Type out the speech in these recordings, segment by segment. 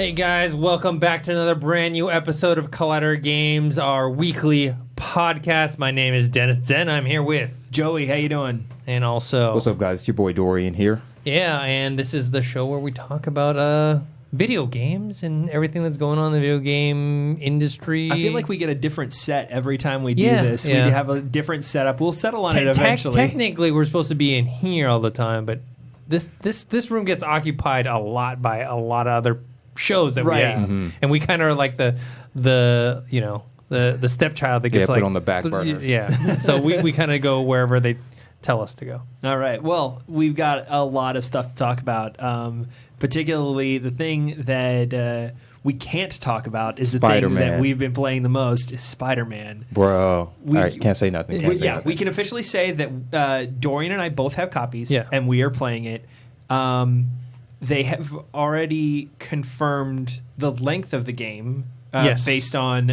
Hey guys, welcome back to another brand new episode of Collider Games, our weekly podcast. My name is Dennis Zen. I'm here with Joey. How you doing? And also, what's up, guys? It's your boy Dorian here. Yeah, and this is the show where we talk about video games and everything that's going on in the video game industry. I feel like we get a different set every time we do this. Yeah. We have a different setup. We'll settle on it eventually. Technically, we're supposed to be in here all the time, but this room gets occupied a lot by a lot of other shows that we have, and we kind of are like the stepchild that gets put on the back burner. Yeah, so we kind of go wherever they tell us to go. All right. Well, we've got a lot of stuff to talk about. Particularly, the thing that we can't talk about is the thing that we've been playing the most is Spider-Man. Bro, all right, can't say nothing. We can officially say that Dorian and I both have copies, and we are playing it. They have already confirmed the length of the game based on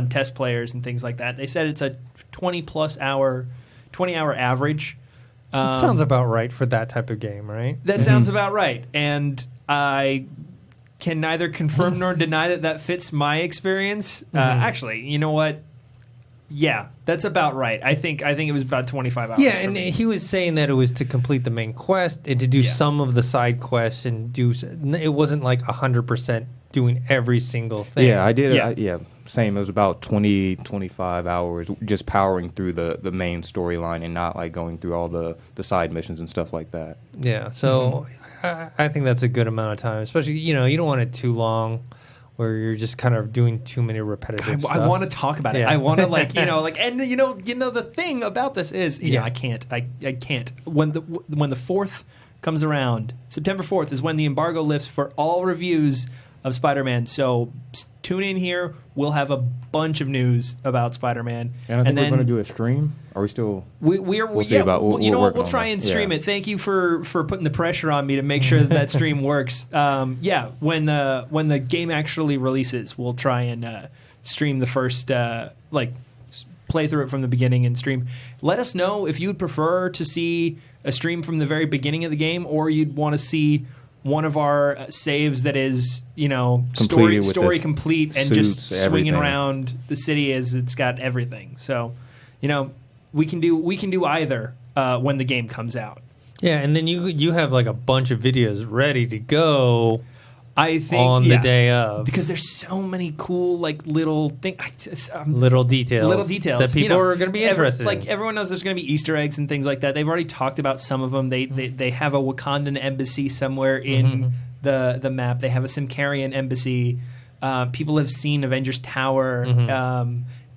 test players and things like that. They said it's a 20-hour average. That sounds about right for that type of game, right? That sounds about right. And I can neither confirm nor deny that fits my experience. Actually, you know what? Yeah, that's about right. I think it was about 25 hours. Yeah, and he was saying that it was to complete the main quest and to do some of the side quests and it wasn't like 100% doing every single thing. Yeah, I did. Same. It was about 25 hours just powering through the main storyline and not like going through all the side missions and stuff like that. Yeah, so I think that's a good amount of time, especially, you don't want it too long where you're just kind of doing too many repetitive stuff. I want to talk about it. I want to and the thing about this is, I can't. When the 4th comes around, September 4th is when the embargo lifts for all reviews of Spider-Man. So tune in here. We'll have a bunch of news about Spider-Man. And I think we're going to do a stream. Are we still? We'll try and stream it. Thank you for putting the pressure on me to make sure that stream works. When the game actually releases, we'll try and stream the first play through it from the beginning and stream. Let us know if you would prefer to see a stream from the very beginning of the game, or you'd want to see one of our saves that is, story complete and just swinging around the city as it's got everything. So, we can do either when the game comes out. Yeah, and then you have like a bunch of videos ready to go. I think on the day of, because there's so many cool little things, little details that people are going to be interested in. Everyone knows there's going to be Easter eggs and things like that. They've already talked about some of them. They have a Wakandan embassy somewhere in the map. They have a Symkarian embassy. People have seen Avengers Tower,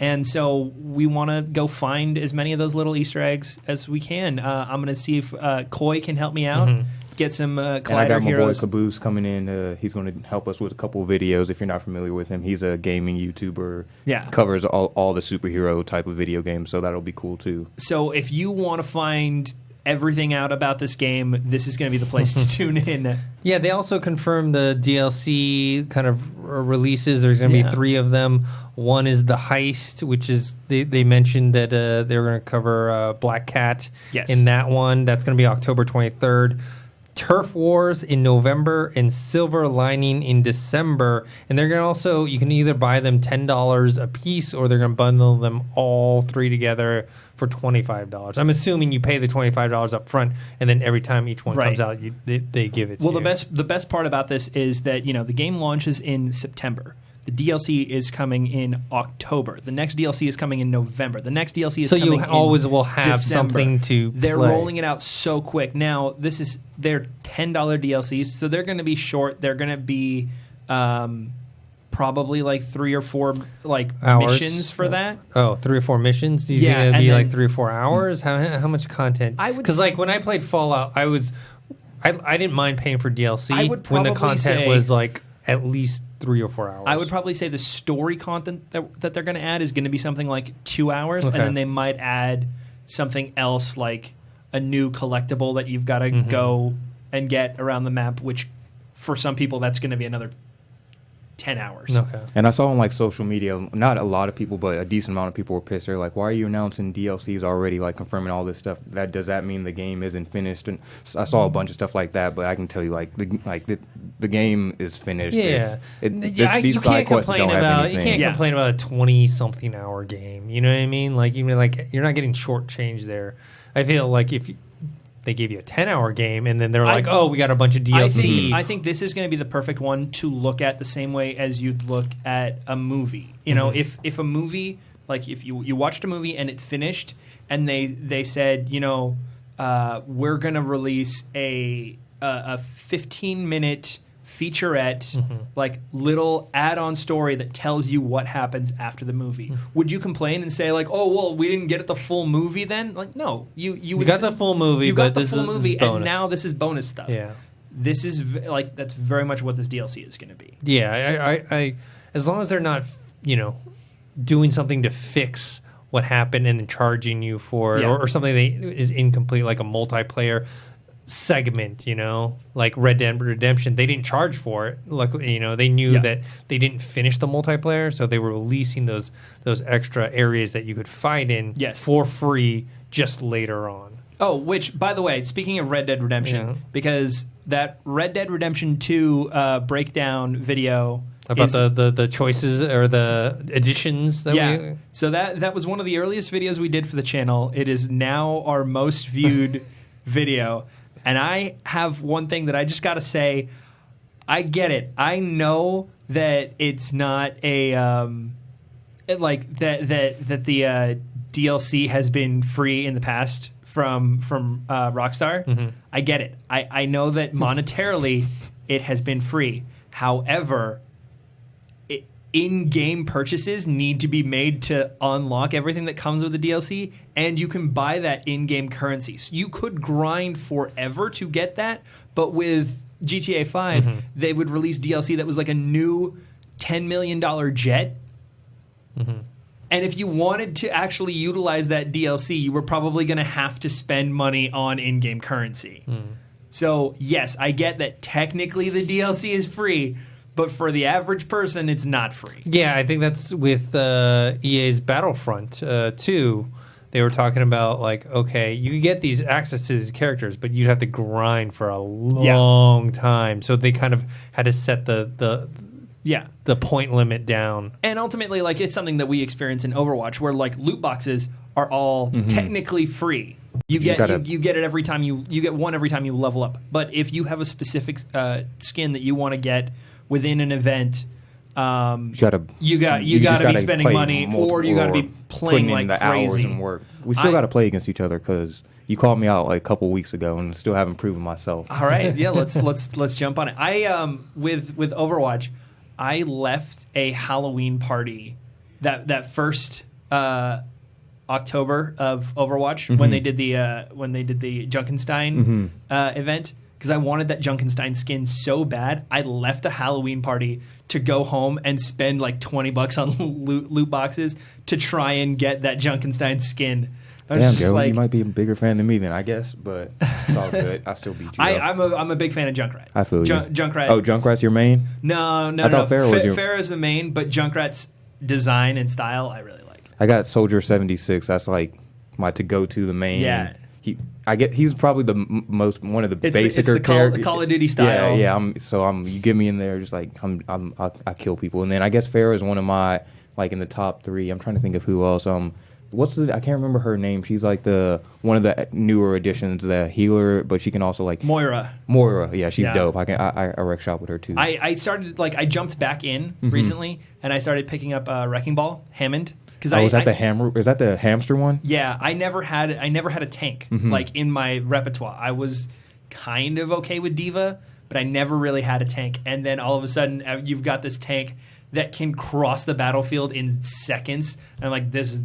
and so we want to go find as many of those little Easter eggs as we can. I'm going to see if Koi can help me out. Get some Collider heroes. And I got my boy Caboose coming in. He's going to help us with a couple of videos. If you're not familiar with him, he's a gaming YouTuber. Yeah, covers all the superhero type of video games, so that'll be cool too. So if you want to find everything out about this game, this is going to be the place to tune in. Yeah, they also confirmed the DLC kind of releases. There's going to be 3 of them. One is the heist, which is they mentioned that they were going to cover Black Cat in that one. That's going to be October 23rd. Turf Wars in November and Silver Lining in December. And they're going to also, you can either buy them $10 a piece or they're going to bundle them all 3 together for $25. I'm assuming you pay the $25 up front and then every time each one comes out, they give it to you. Well, the best part about this is that, the game launches in September. The DLC is coming in October. The next DLC is coming in November. The next DLC is coming in December. So you always will have something to They're rolling it out so quick. Now, this is their $10 DLCs, so they're going to be short. They're going to be probably like 3 or 4 missions for that. Oh, 3 or 4 missions? Do you think it'd be like 3 or 4 hours? How much content? Because when I played Fallout, I didn't mind paying for DLC when the content was like at least 3 or 4 hours. I would probably say the story content that they're going to add is going to be something like 2 hours, and then they might add something else like a new collectible that you've got to go and get around the map, which for some people that's going to be another 10 hours. Okay. And I saw on like social media, not a lot of people, but a decent amount of people were pissed. They're like, "Why are you announcing DLCs already? Like confirming all this stuff? Does that mean the game isn't finished?" And I saw a bunch of stuff like that, but I can tell you, like the game is finished. Yeah, these side quests don't have anything. You can't complain about a 20-something hour game. You know what I mean? Like even like you're not getting shortchanged there. I feel like if they gave you a 10-hour game and then they're like, "Oh, we got a bunch of DLC." I think this is going to be the perfect one to look at the same way as you'd look at a movie. You know, if a movie, like if you watched a movie and it finished and they said, you know, we're going to release a 15-minute featurette, like little add-on story that tells you what happens after the movie. Would you complain and say like, "Oh, well, we didn't get it the full movie then"? Like, no, you got the full movie, you but got the full movie, bonus. and now this is bonus stuff. Yeah, this is like that's very much what this DLC is going to be. Yeah, I as long as they're not, you know, doing something to fix what happened and then charging you for it, or something that is incomplete, like a multiplayer segment, you know, like Red Dead Redemption. They didn't charge for it. Luckily, you know, they knew that they didn't finish the multiplayer, so they were releasing those extra areas that you could fight in for free just later on. Oh, which, by the way, speaking of Red Dead Redemption, because that Red Dead Redemption 2 breakdown video about the choices or the additions that so that was one of the earliest videos we did for the channel. It is now our most viewed video. And I have one thing that I just got to say. I get it. I know that it's not a like that the DLC has been free in the past from Rockstar. I get it. I know that monetarily it has been free. However, in-game purchases need to be made to unlock everything that comes with the DLC, and you can buy that in-game currency. So you could grind forever to get that, but with GTA 5, they would release DLC that was like a new $10 million jet. And if you wanted to actually utilize that DLC, you were probably going to have to spend money on in-game currency. So, yes, I get that technically the DLC is free, but for the average person, it's not free. Yeah, I think that's with EA's Battlefront 2. They were talking about, like, okay, you can get these access to these characters, but you'd have to grind for a long time. So they kind of had to set the point limit down. And ultimately, like, it's something that we experience in Overwatch, where like loot boxes are all technically free. You get it every time you get one every time you level up. But if you have a specific skin that you want to get within an event, you gotta be spending money, or you gotta be playing like the crazy. Hours and work. We still gotta play against each other because you called me out like a couple weeks ago, and still haven't proven myself. All right, yeah, let's jump on it. I with Overwatch, I left a Halloween party that first October of Overwatch when they did the Junkenstein event. Because I wanted that Junkenstein skin so bad, I left a Halloween party to go home and spend like $20 on loot boxes to try and get that Junkenstein skin. Damn, Joe, like, you might be a bigger fan than me then, I guess, but it's all good. I still beat you. I'm a big fan of Junkrat. I feel you. Junkrat. Oh, Junkrat's your main? No. I thought Pharaoh was your... Pharaoh's the main, but Junkrat's design and style I really like. I got Soldier 76. That's like my to-go-to, the main. Yeah. He's probably the one of the basicer characters. Call of Duty style. Yeah. You get me in there, just like I kill people, and then I guess Farrah is one of my like in the top 3. I'm trying to think of who else. I can't remember her name. She's like one of the newer additions, the healer, but she can also like Moira. Yeah, she's dope. I wreck shop with her too. I started I jumped back in recently, and I started picking up Wrecking Ball Hammond. Is that the hamster one? Yeah, I never had a tank like in my repertoire. I was kind of okay with Diva, but I never really had a tank. And then all of a sudden, you've got this tank that can cross the battlefield in seconds. And I'm like, this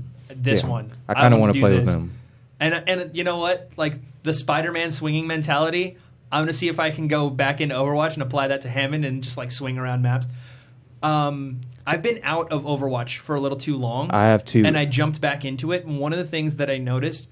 one. I kind of want to play with him. And you know what? Like the Spider-Man swinging mentality. I'm gonna see if I can go back into Overwatch and apply that to Hammond and just like swing around maps. I've been out of Overwatch for a little too long. I have too. And I jumped back into it. And one of the things that I noticed,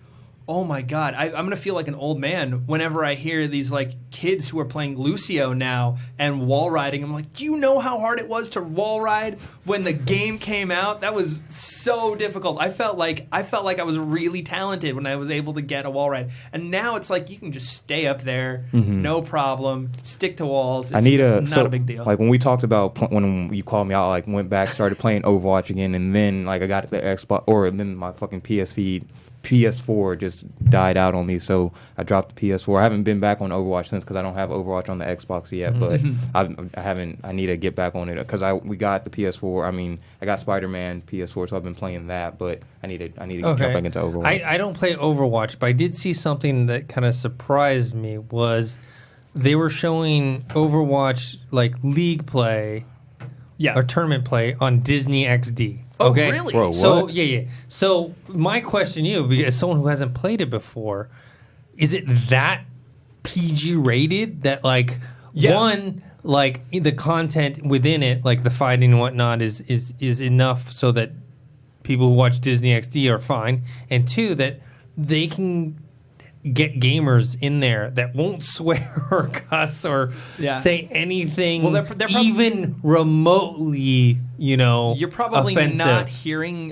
oh my God, I'm going to feel like an old man whenever I hear these like kids who are playing Lucio now and wall riding. I'm like, do you know how hard it was to wall ride when the game came out? That was so difficult. I felt like I was really talented when I was able to get a wall ride. And now it's like you can just stay up there, no problem, stick to walls. It's not a big deal. Like when we talked about when you called me out, like went back, started playing Overwatch again, and then like I got the Xbox, or then my fucking PS4 just died out on me, so I dropped the PS4. I haven't been back on Overwatch since because I don't have Overwatch on the Xbox yet, but I need to get back on it because we got the PS4. I mean, I got Spider-Man PS4, so I've been playing that, but I need to jump back into Overwatch. I don't play Overwatch, but I did see something that kind of surprised me was they were showing Overwatch like league play or tournament play on Disney XD. Okay. Oh, really? Bro, what? So yeah. So my question to you, as someone who hasn't played it before, is it that PG rated that like one, like the content within it, like the fighting and whatnot, is enough so that people who watch Disney XD are fine, and two, that they can get gamers in there that won't swear or cuss or say anything they're even remotely, you're probably offensive. not hearing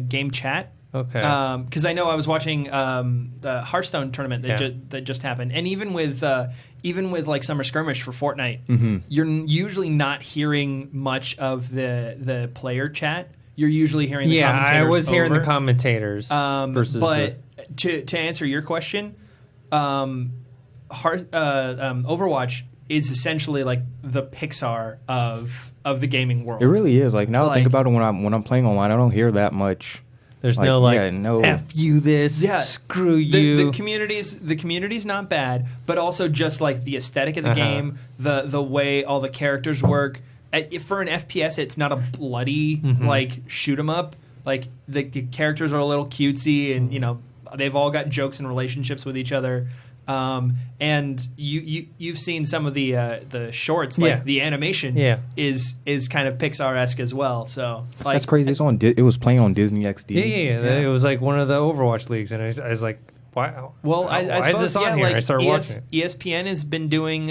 game chat. Okay. Because I know I was watching the Hearthstone tournament that just happened, and even with like Summer Skirmish for Fortnite, you're usually not hearing much of the player chat. You're usually hearing the commentators. I was hearing the commentators versus to answer your question, Overwatch is essentially like the Pixar of the gaming world. It really is. Like now, I think about it when I'm playing online, I don't hear that much. There's no F you this, screw you. The community's not bad, but also just like the aesthetic of the game, the way all the characters work. For an FPS, it's not a bloody like shoot 'em up. Like the characters are a little cutesy, and they've all got jokes and relationships with each other. And you've seen some of the shorts, like the animation is kind of Pixar-esque as well. So like, that's crazy. It was playing on Disney XD. Yeah. It was like one of the Overwatch leagues, and I was like, wow. Well, I why suppose, is this on here? like I started watching it. ESPN has been doing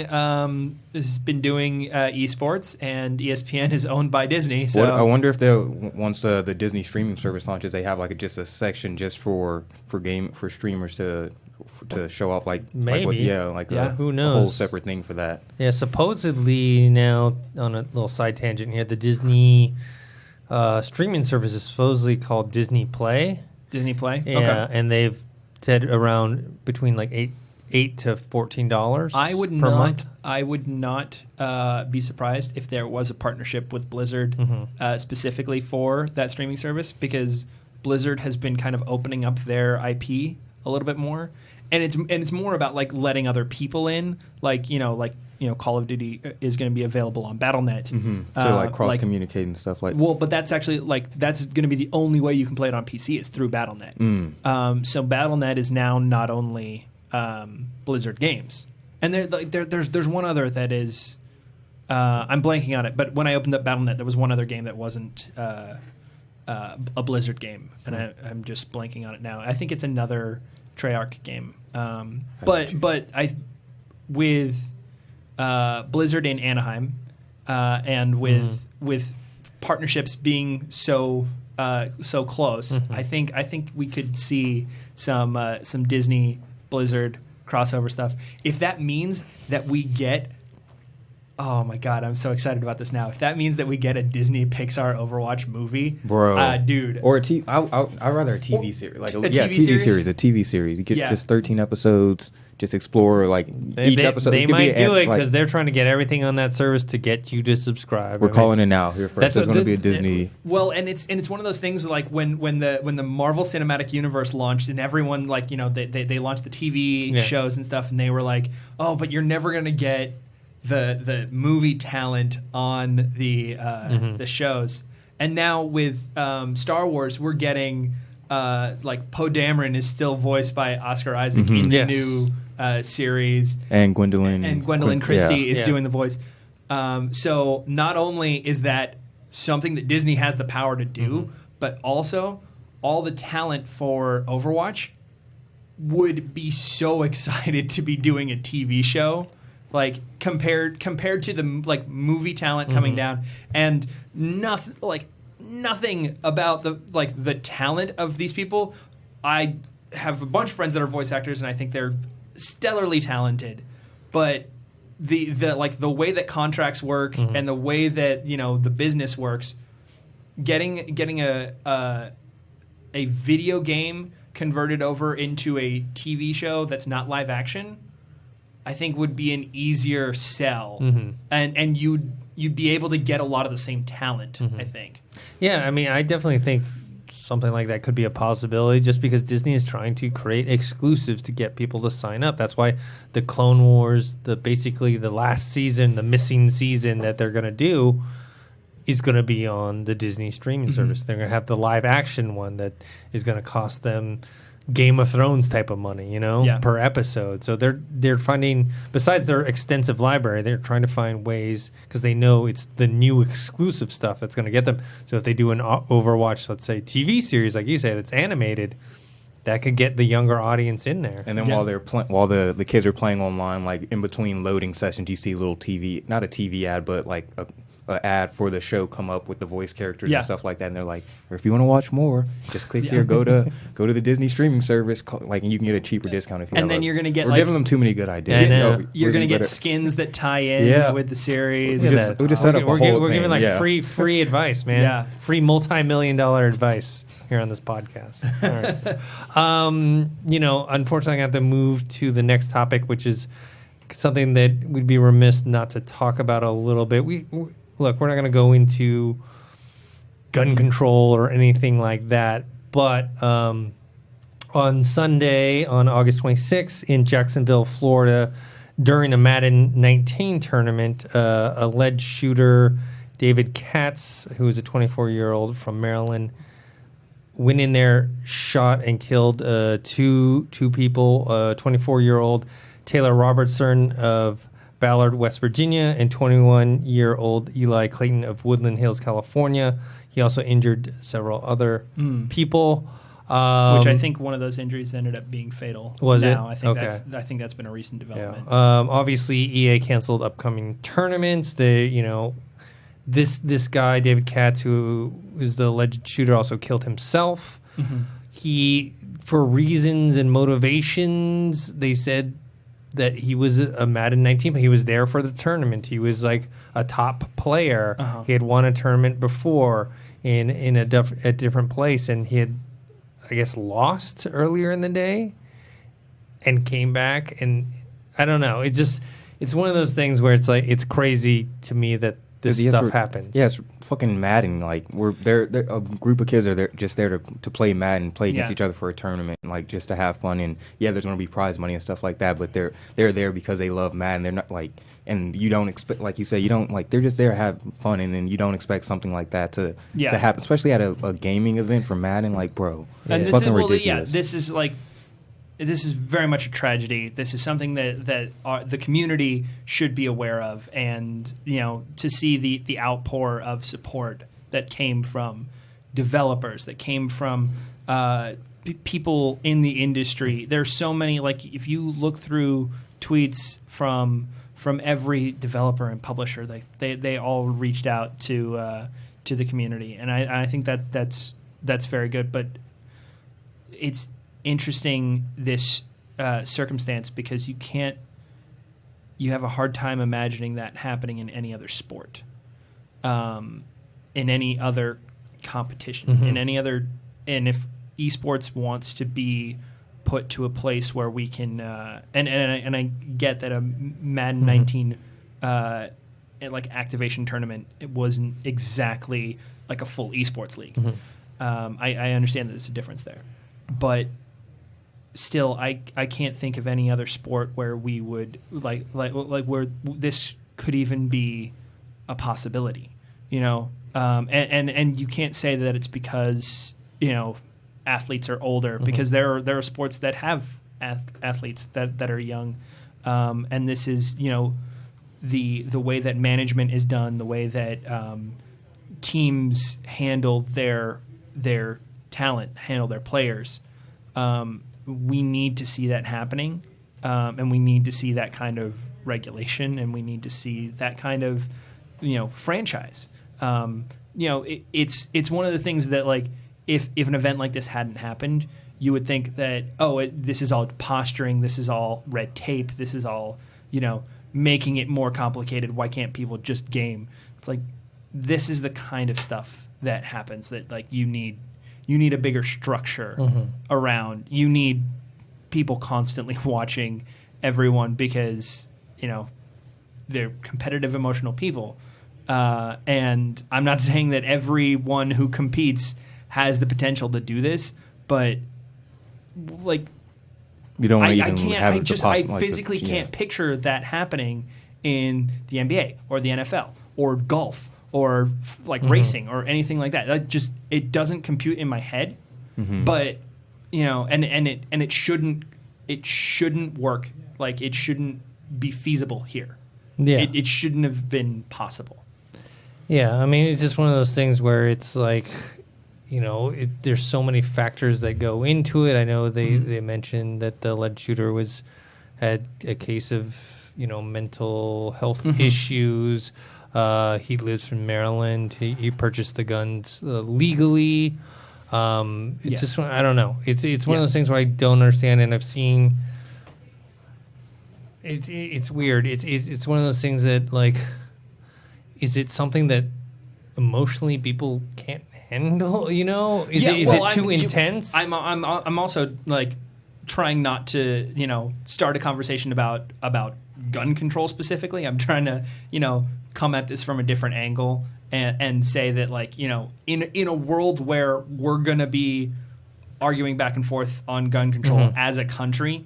esports, and ESPN is owned by Disney. So I wonder if once the Disney streaming service launches, they have like just a section just for streamers to show off maybe who knows, a whole separate thing for that. Yeah, supposedly now, on a little side tangent here, the Disney streaming service is supposedly called Disney Play. Disney Play, yeah, and they've said around between like $8 to $14 per month. I would not be surprised if there was a partnership with Blizzard specifically for that streaming service, because Blizzard has been kind of opening up their IP a little bit more, and it's more about like letting other people in, like Call of Duty is going to be available on Battle.net to cross communicate and stuff like. Well, but that's actually that's going to be the only way you can play it on PC is through Battle.net. So Battle.net is now not only Blizzard games, and there's one other that is I'm blanking on it, but when I opened up Battle.net, there was one other game that wasn't a Blizzard game, and I'm just blanking on it now. I think it's another Treyarch game, but with Blizzard in Anaheim, and with partnerships being so close, I think we could see some Disney Blizzard crossover stuff. If that means that we get, oh my God, I'm so excited about this now. If that means that we get a Disney Pixar Overwatch movie, bro, dude, or I'd rather a TV series, like a TV series. You get just 13 episodes. Just explore each episode. They might do it because they're trying to get everything on that service to get you to subscribe. We're calling it now. Here first. There's going to be a Disney. Well, and it's one of those things like when the Marvel Cinematic Universe launched, and everyone they launched the TV shows and stuff, and they were like, oh, but you're never going to get the movie talent on the shows. And now with Star Wars, we're getting Poe Dameron is still voiced by Oscar Isaac in the new series, and Gwendolyn Christie is doing the voice. So not only is that something that Disney has the power to do, but also all the talent for Overwatch would be so excited to be doing a TV show, like compared to the like movie talent coming down, and nothing about the talent of these people. I have a bunch of friends that are voice actors, and I think they're stellarly talented, but the way that contracts work and the way that the business works, getting a video game converted over into a TV show that's not live action, I think would be an easier sell, and you'd be able to get a lot of the same talent. I think. Yeah, I mean, I definitely think something like that could be a possibility, just because Disney is trying to create exclusives to get people to sign up. That's why the Clone Wars, basically the last season, the missing season that they're going to do, is going to be on the Disney streaming service. They're going to have the live action one that is going to cost them Game of Thrones type of money, per episode. So they're finding, besides their extensive library, they're trying to find ways, because they know it's the new exclusive stuff that's going to get them. So if they do an Overwatch, let's say, TV series, like you say, that's animated, that could get the younger audience in there. And then while they're while the kids are playing online, like in between loading sessions, you see a little TV, not a TV ad, but like a ad for the show come up with the voice characters and stuff like that, and they're like, or if you want to watch more, just click here, go to the Disney streaming service, and you can get a cheaper discount if you. And then you're gonna get. We're giving them too many good ideas. You're gonna get skins that tie in with the series. We just set up a whole thing. We're giving like free advice, man. Yeah, free multi-million-dollar advice here on this podcast. All right. Unfortunately, I have to move to the next topic, which is something that we'd be remiss not to talk about a little bit. Look, we're not going to go into gun control or anything like that, but on Sunday, on August 26th, in Jacksonville, Florida, during a Madden 19 tournament, alleged shooter David Katz, who is a 24-year-old from Maryland, went in there, shot, and killed two people, 24-year-old Taylor Robertson of Ballard, West Virginia, and 21-year-old Eli Clayton of Woodland Hills, California. He also injured several other people. Which I think one of those injuries ended up being fatal. Was it? I think that's been a recent development. Yeah. Obviously, EA canceled upcoming tournaments. This guy, David Katz, who is the alleged shooter, also killed himself. He, for reasons and motivations, they said that he was a Madden 19, but he was there for the tournament. He was like a top player. He had won a tournament before in a different place, and he had, I guess, lost earlier in the day and came back. And I don't know. It's one of those things where it's like, it's crazy to me that this stuff happens. Yeah, it's fucking Madden. Like, they're a group of kids are just there to play Madden, play against each other for a tournament, like just to have fun. And there's going to be prize money and stuff like that. But they're there because they love Madden. They're not like, and you don't expect, like you say, you don't like. They're just there to have fun, and then you don't expect something like that to happen, especially at a gaming event for Madden. Like, bro, it's fucking ridiculous. This is very much a tragedy. This is something that the community should be aware of, and to see the outpour of support that came from developers, that came from people in the industry. There's so many. Like, if you look through tweets from every developer and publisher, they all reached out to the community, and I think that's very good. But it's interesting, this circumstance, because you have a hard time imagining that happening in any other sport, in any other competition, in any other, and if esports wants to be put to a place where we can, and I get that a Madden 19 like activation tournament, it wasn't exactly like a full esports league. I understand that there's a difference there, but still, I can't think of any other sport where we would like where this could even be a possibility, and you can't say that it's because athletes are older, because there are sports that have athletes that are young, and this is the way that management is done, the way that teams handle their talent, handle their players. we need to see that happening, and we need to see that kind of regulation, and we need to see that kind of, franchise. It's one of the things that, like, if an event like this hadn't happened, you would think that, this is all posturing, this is all red tape, this is all, making it more complicated. Why can't people just game? It's like, this is the kind of stuff that happens that, like, you need a bigger structure around. You need people constantly watching everyone because, they're competitive, emotional people. And I'm not saying that everyone who competes has the potential to do this, but, like, you don't I physically can't picture that happening in the NBA or the NFL or golf or racing or anything like that. It doesn't compute in my head. But and it shouldn't work. Like, it shouldn't be feasible here. Yeah, it shouldn't have been possible. Yeah, I mean, it's just one of those things where it's like, there's so many factors that go into it. I know they mentioned that the alleged shooter had a case of, mental health issues. He lives from Maryland. He purchased the guns legally. It's just, I don't know. It's one of those things where I don't understand, and I've seen. It's weird. It's one of those things that, like, is it something that emotionally people can't handle? Is it too intense? I'm also, like, trying not to start a conversation about gun control specifically. I'm trying to come at this from a different angle and say that, like, in a world where we're gonna be arguing back and forth on gun control as a country.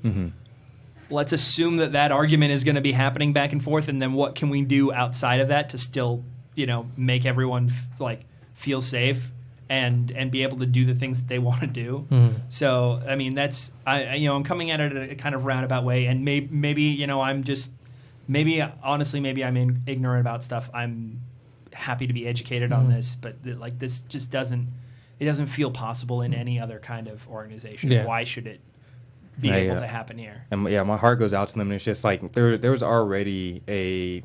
Let's assume that argument is going to be happening back and forth, and then what can we do outside of that to still, make everyone feel safe and be able to do the things that they want to do. So, I mean, that's I'm coming at it a kind of roundabout way, and maybe I'm just honestly I'm ignorant about stuff. I'm happy to be educated on this, but this just doesn't feel possible in any other kind of organization. Yeah. Why should it be able to happen here? And my heart goes out to them, and it's just like there's already a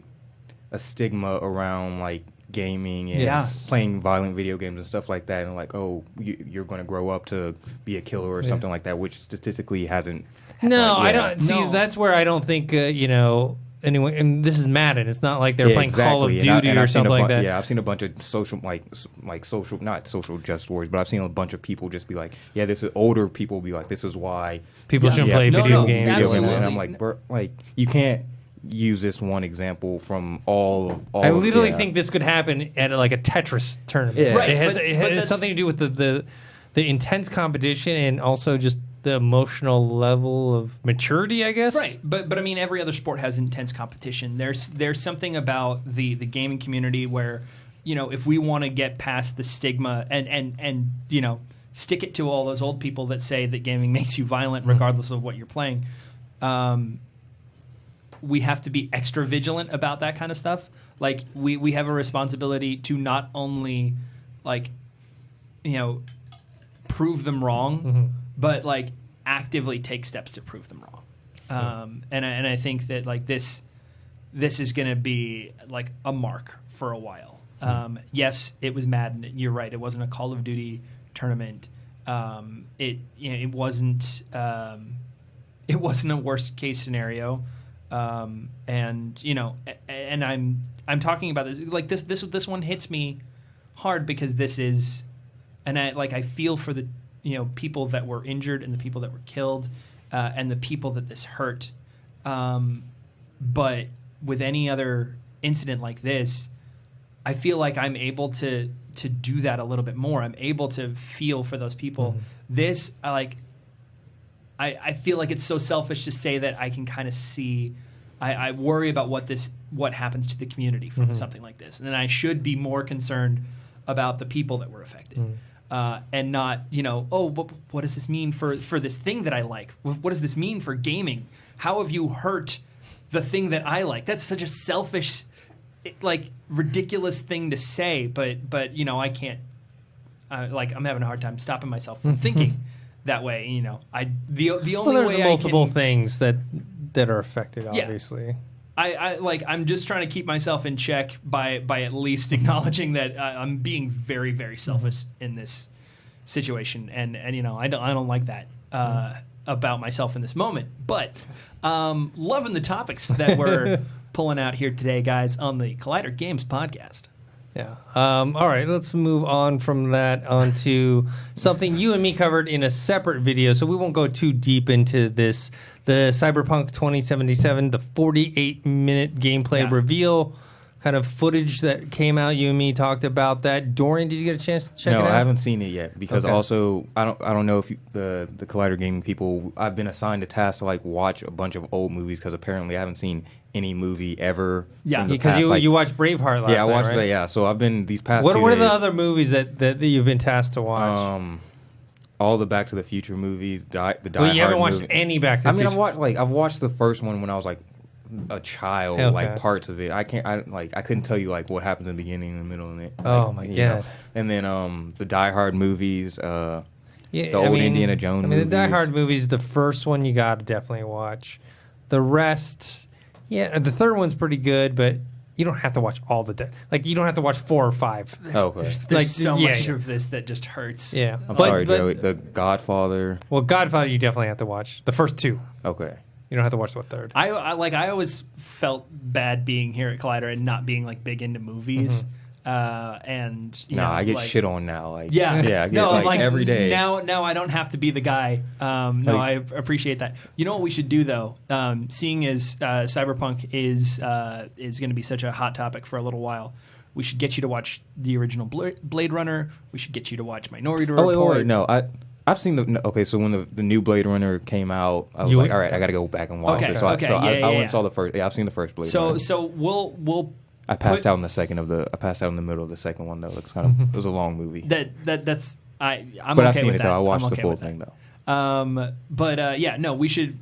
stigma around, like, gaming and playing violent video games and stuff like that, and like, you're going to grow up to be a killer or something like that, which statistically hasn't. No, I don't see. That's where I don't think anyway. And this is Madden. It's not like they're playing Call of Duty or something like that. Yeah, I've seen a bunch of social, social, not social just stories, but I've seen a bunch of people just be like, this is older people be like, this is why people shouldn't play video games. Absolutely. And I'm like, you can't use this one example from all. I literally think this could happen at a Tetris tournament. Yeah. Right, it has something to do with the intense competition and also just the emotional level of maturity, I guess. Right, but I mean, every other sport has intense competition. There's something about the gaming community where, if we want to get past the stigma and stick it to all those old people that say that gaming makes you violent regardless of what you're playing, we have to be extra vigilant about that kind of stuff. Like, we have a responsibility to not only, like, prove them wrong, but, like, actively take steps to prove them wrong. And I think that, like, this is going to be, like, a mark for a while. Yes, it was Madden. You're right. It wasn't a Call of Duty tournament. It wasn't a worst case scenario. And I'm talking about this, like, this one hits me hard because this is, and I feel for the people that were injured and the people that were killed, and the people that this hurt. But with any other incident like this, I feel like I'm able to do that a little bit more. I'm able to feel for those people. This, I feel like it's so selfish to say that I can kind of see. I worry about what happens to the community from something like this, and then I should be more concerned about the people that were affected, and not what does this mean for this thing that I like? What does this mean for gaming? How have you hurt the thing that I like? That's such a selfish, ridiculous thing to say, but I can't. I'm having a hard time stopping myself from thinking that way, you know, the only there's way multiple I can, things that are affected, obviously. I'm just trying to keep myself in check by at least acknowledging that I'm being very, very selfish in this situation, and you know, I don't like that about myself in this moment. But loving the topics that we're pulling out here today, guys, on the Collider Games podcast. Yeah. All right, let's move on from that onto something you and me covered in a separate video, so we won't go too deep into this. The Cyberpunk 2077, the 48-minute gameplay reveal, kind of footage that came out. You and me talked about that. Dorian, did you get a chance to check it out? No, I haven't seen it yet because also I don't know if the Collider Gaming people. I've been assigned a task to like watch a bunch of old movies because apparently I haven't seen any movie ever. Yeah, because you watched Braveheart last night, I watched right? that. Yeah, so I've been these past. What 2 are days, the other movies that you've been tasked to watch? All the Back to the Future movies. The Die Well, you haven't Hard watched any Back to the Future. I've watched the first one when I was like a child, like parts of it. I couldn't tell you like what happens in the beginning and the middle of it. Oh my god! Know? And then the Die Hard movies, the old Indiana Jones. The Die Hard movies, the first one you got to definitely watch. The rest, the third one's pretty good, but you don't have to watch all the you don't have to watch 4 or 5. There's so much of this that just hurts. Yeah, I'm sorry, Joey. The Godfather. Well, Godfather you definitely have to watch the first 2. Okay. You don't have to watch the third. I always felt bad being here at Collider and not being like big into movies. And you know, I get shit on now. Like I get like every day. Now I don't have to be the guy. I appreciate that. You know what we should do though? Seeing as Cyberpunk is going to be such a hot topic for a little while, we should get you to watch the original Blade Runner. We should get you to watch Minority Report. Wait, no, I've seen so when the new Blade Runner came out, I was like, all right, I got to go back and watch it. So I went and saw the first. Yeah, I've seen the first Blade Runner. So we'll. I passed out in the middle of the second one though. It's kind of it was a long movie. I'm but okay I've seen with it that. though. I watched the full thing though.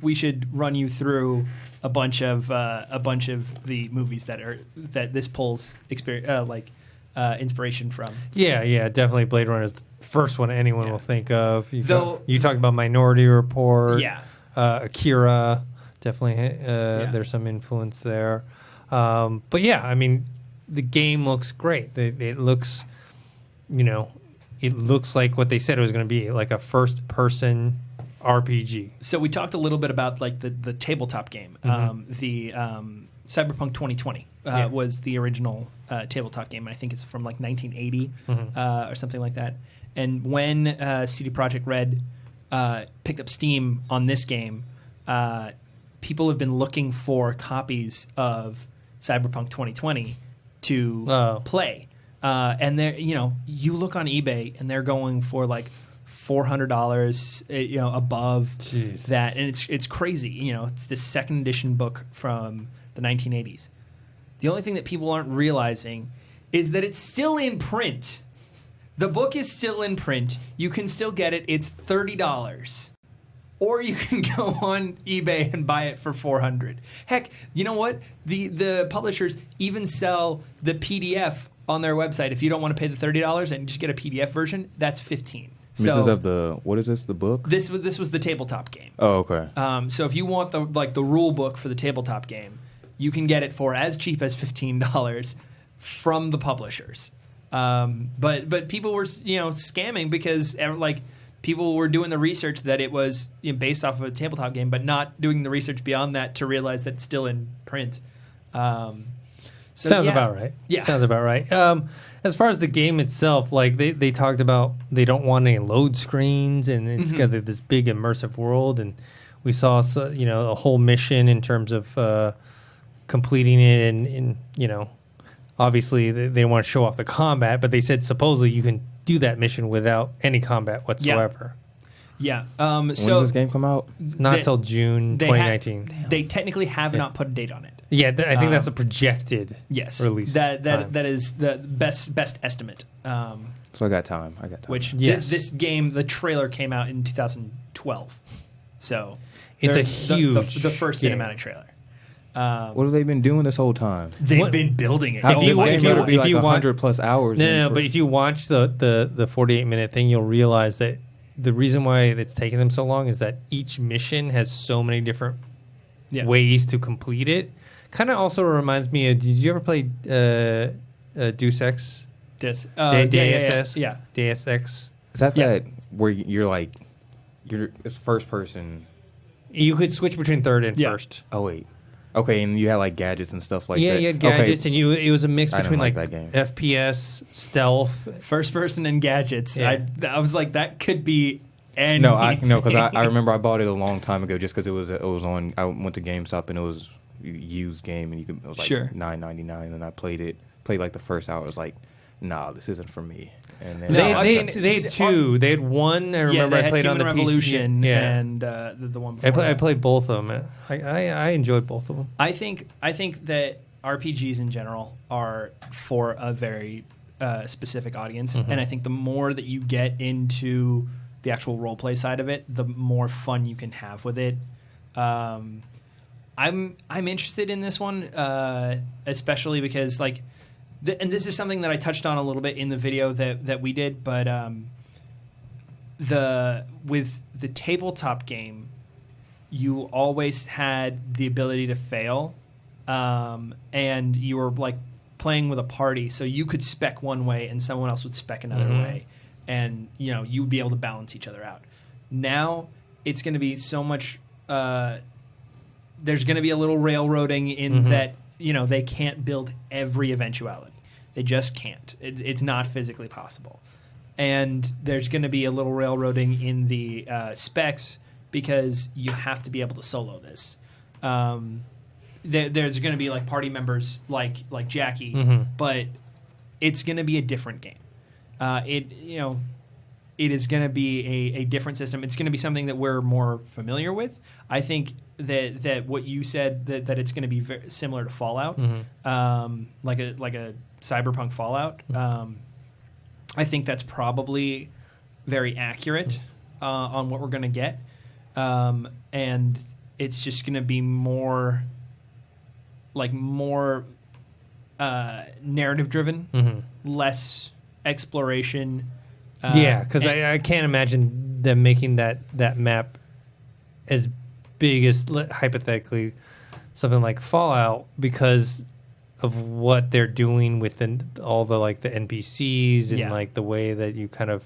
We should run you through a bunch of the movies that this pulls inspiration from. Yeah, definitely. Blade Runner is the first one anyone will think of. You talked about Minority Report. Yeah. Akira, definitely. There's some influence there. But yeah, I mean, the game looks great. It looks, it looks like what they said it was going to be, like a first-person RPG. So we talked a little bit about like the tabletop game. The Cyberpunk 2020 was the original tabletop game. I think it's from like 1980 or something like that. And when CD Projekt Red picked up Steam on this game, people have been looking for copies of Cyberpunk 2020 to play. And they're, you look on eBay and they're going for like $400, above that. And it's crazy. It's this second edition book from the 1980s. The only thing that people aren't realizing is that it's still in print. The book is still in print. You can still get it. It's $30. Or you can go on eBay and buy it for $400. Heck, you know what? The publishers even sell the PDF on their website. If you don't want to pay the $30 and just get a PDF version, that's $15. This is of what is this? The book? This was the tabletop game. Oh, okay. So if you want the rule book for the tabletop game, you can get it for as cheap as $15 from the publishers. But people were scamming because people were doing the research that it was based off of a tabletop game, but not doing the research beyond that to realize that it's still in print. Sounds about right. Yeah. Sounds about right. As far as the game itself, they talked about they don't want any load screens, and it's got this big immersive world, and we saw a whole mission in terms of completing it, and obviously they want to show off the combat, but they said supposedly you can do that mission without any combat whatsoever. Yeah. When does this game come out? Not until June 2019. They technically have not put a date on it. Yeah, I think that's a projected release. That is the best estimate. So I got time. Which this game, the trailer came out in 2012. So it's a huge the first cinematic trailer. What have they been doing this whole time? They've been building it. If you 100 plus hours. No, but if you watch the 48-minute thing, you'll realize that the reason why it's taking them so long is that each mission has so many different ways to complete it. Kind of also reminds me of, did you ever play Deus Ex? Deus Ex? Is that where you're it's first person? You could switch between third and first. Oh, wait. Okay, and you had like gadgets and stuff like that. Yeah, you had gadgets, and it was a mix between like that game. FPS, stealth, first person, and gadgets. Yeah. I was like, that could be anything. No, because I remember I bought it a long time ago just because it was on. I went to GameStop and it was a used game, and it was like $9.99, and I played like the first hour. I was like, nah, this isn't for me. And then they had two. They had one. I remember I played on the Revolution PC. And the one before. I played both of them. I enjoyed both of them. I think that RPGs in general are for a very specific audience, and I think the more that you get into the actual role play side of it, the more fun you can have with it. I'm interested in this one, especially because like. And this is something that I touched on a little bit in the video that we did, but with the tabletop game, you always had the ability to fail, and you were like playing with a party, so you could spec one way and someone else would spec another way, and you would be able to balance each other out. Now it's going to be so much. There's going to be a little railroading in that. They can't build every eventuality. They just can't. It's not physically possible. And there's going to be a little railroading in the specs because you have to be able to solo this. There's going to be like party members like Jackie, but it's going to be a different game. It is going to be a different system. It's going to be something that we're more familiar with. I think that what you said that it's going to be very similar to Fallout, like a Cyberpunk Fallout. I think that's probably very accurate on what we're going to get, and it's just going to be more narrative driven, less exploration. Because I can't imagine them making that map as big as hypothetically something like Fallout because of what they're doing with all the like the NPCs and like the way that you kind of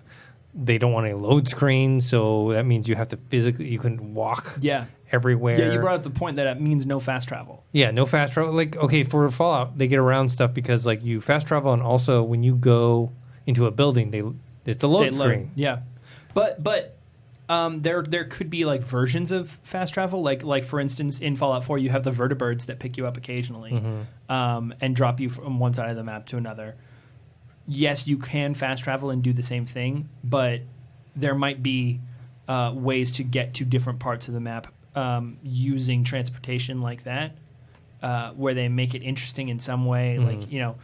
they don't want a load screen, so that means you have to you can walk everywhere. Yeah, you brought up the point that it means no fast travel. Yeah, no fast travel. Like for Fallout, they get around stuff because like you fast travel, and also when you go into a building, it's a load screen. Yeah, but there could be like versions of fast travel. Like for instance, in Fallout 4, you have the vertibirds that pick you up occasionally and drop you from one side of the map to another. Yes, you can fast travel and do the same thing, but there might be ways to get to different parts of the map using transportation like that, where they make it interesting in some way. Like you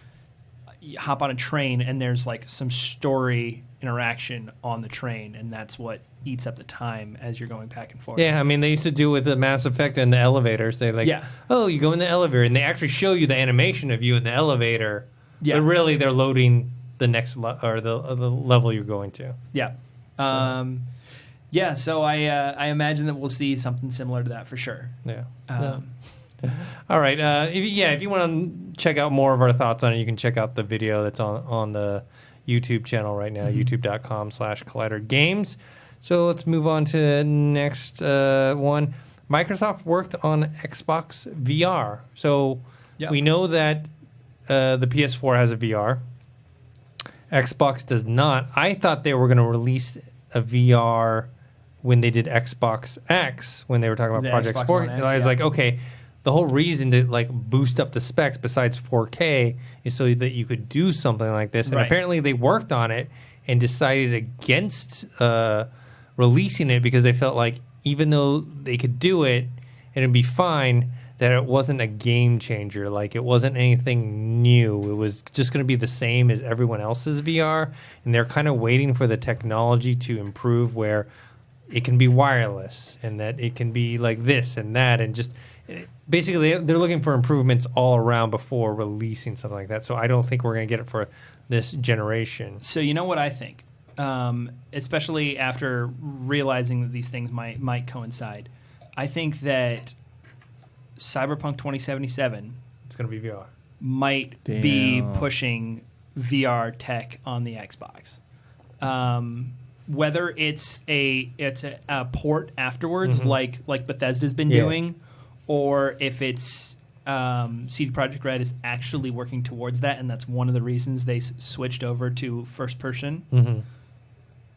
hop on a train and there's like some story interaction on the train, and that's what eats up the time as you're going back and forth. Yeah, I mean, they used to do with the Mass Effect and the elevators. They you go in the elevator, and they actually show you the animation of you in the elevator. Yeah, but really they're loading the next or the level you're going to. Yeah, So I imagine that we'll see something similar to that for sure. Yeah. All right. If you want to check out more of our thoughts on it, you can check out the video that's on the YouTube channel right now, youtube.com/collidergames. So let's move on to the next one. Microsoft worked on Xbox VR. So we know that the PS4 has a VR. Xbox does not. I thought they were going to release a VR when they did Xbox X, when they were talking about Project Sport. I was like, okay, the whole reason to like boost up the specs besides 4K is so that you could do something like this. And apparently they worked on it and decided against releasing it because they felt like even though they could do it and it'd be fine, that it wasn't a game changer. Like it wasn't anything new. It was just going to be the same as everyone else's VR. And they're kind of waiting for the technology to improve where it can be wireless and that it can be like this and that. And just basically they're looking for improvements all around before releasing something like that. So I don't think we're going to get it for this generation. So you know what I think? especially after realizing that these things might coincide. I think that Cyberpunk 2077 it's going to be VR. Might be pushing VR tech on the Xbox. Whether it's a port afterwards, like Bethesda's been doing, or if it's CD Projekt Red is actually working towards that, and that's one of the reasons they switched over to first person.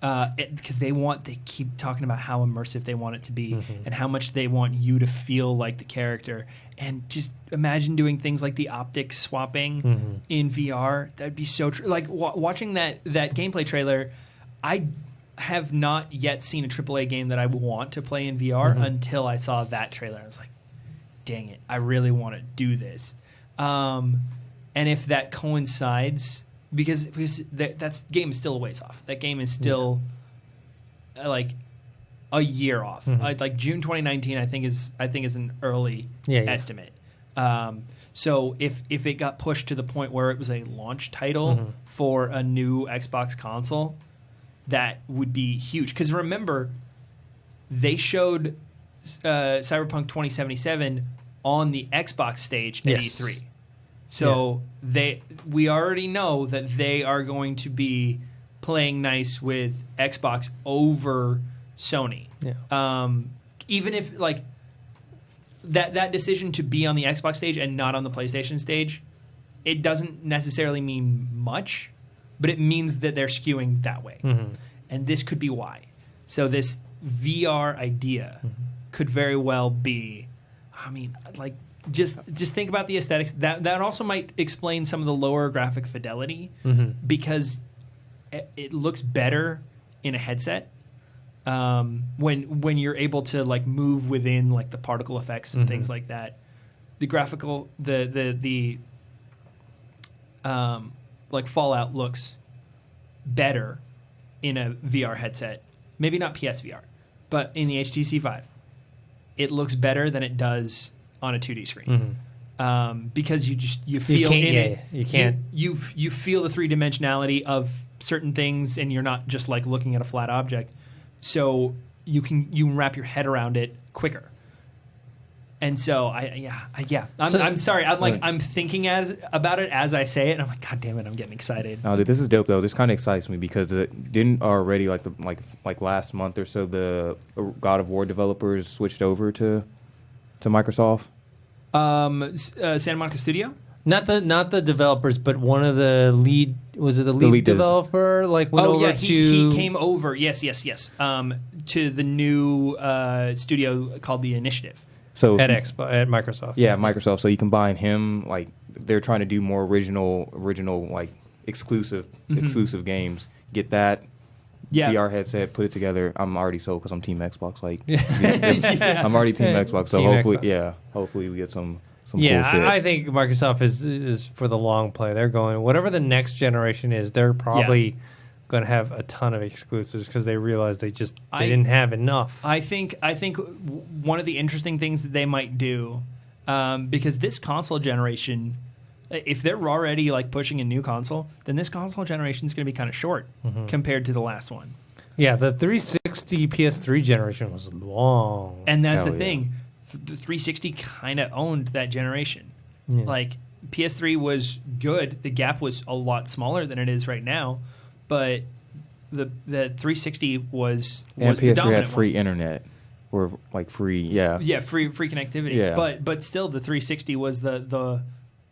Because they keep talking about how immersive they want it to be and how much they want you to feel like the character. And just imagine doing things like the optic swapping in VR. That'd be so true. Like watching that gameplay trailer, I have not yet seen a AAA game that I want to play in VR until I saw that trailer. I was like, dang it, I really want to do this. And if that coincides... Because that game is still a ways off. That game is still like a year off. Like June 2019, I think is an early estimate. So if it got pushed to the point where it was a launch title for a new Xbox console, that would be huge. Because remember, they showed Cyberpunk 2077 on the Xbox stage at E3. So we already know that they are going to be playing nice with Xbox over Sony. Even if like that decision to be on the Xbox stage and not on the PlayStation stage, it doesn't necessarily mean much, but it means that they're skewing that way. And this could be why. So this VR idea could very well be, I mean, like, just think about the aesthetics. That also might explain some of the lower graphic fidelity because it looks better in a headset when you're able to like move within like the particle effects and things like that. The graphical the like Fallout looks better in a VR headset. Maybe not PSVR, but in the HTC Vive, it looks better than it does on a 2D screen, because you feel you feel the three dimensionality of certain things, and you're not just like looking at a flat object, so you can wrap your head around it quicker. And so I'm sorry, I'm thinking about it as I say it, and I'm like, God damn it, I'm getting excited. No, dude, this is dope though. This kind of excites me because it didn't already like last month or so the God of War developers switched over to Microsoft. Santa Monica Studio? Not the developers, but one of the lead developer went over to... he came over, yes, to the new studio called The Initiative. So at Microsoft. Yeah, Microsoft. So you combine him, like they're trying to do more original like exclusive games. Get that VR headset, put it together. I'm already sold because I'm Team Xbox. Like, I'm already Team Xbox. So hopefully we get some cool shit. I think Microsoft is for the long play. They're going whatever the next generation is. They're probably going to have a ton of exclusives because they realize they didn't have enough. I think one of the interesting things that they might do, because this console generation, if they're already like pushing a new console, then this console generation is going to be kind of short compared to the last one. Yeah, the 360 PS3 generation was long. And that's the thing. The 360 kind of owned that generation. Yeah. Like, PS3 was good. The gap was a lot smaller than it is right now. But the 360 was and the PS3 dominant had free one. internet. Or like free, free connectivity. Yeah. But still, the 360 was the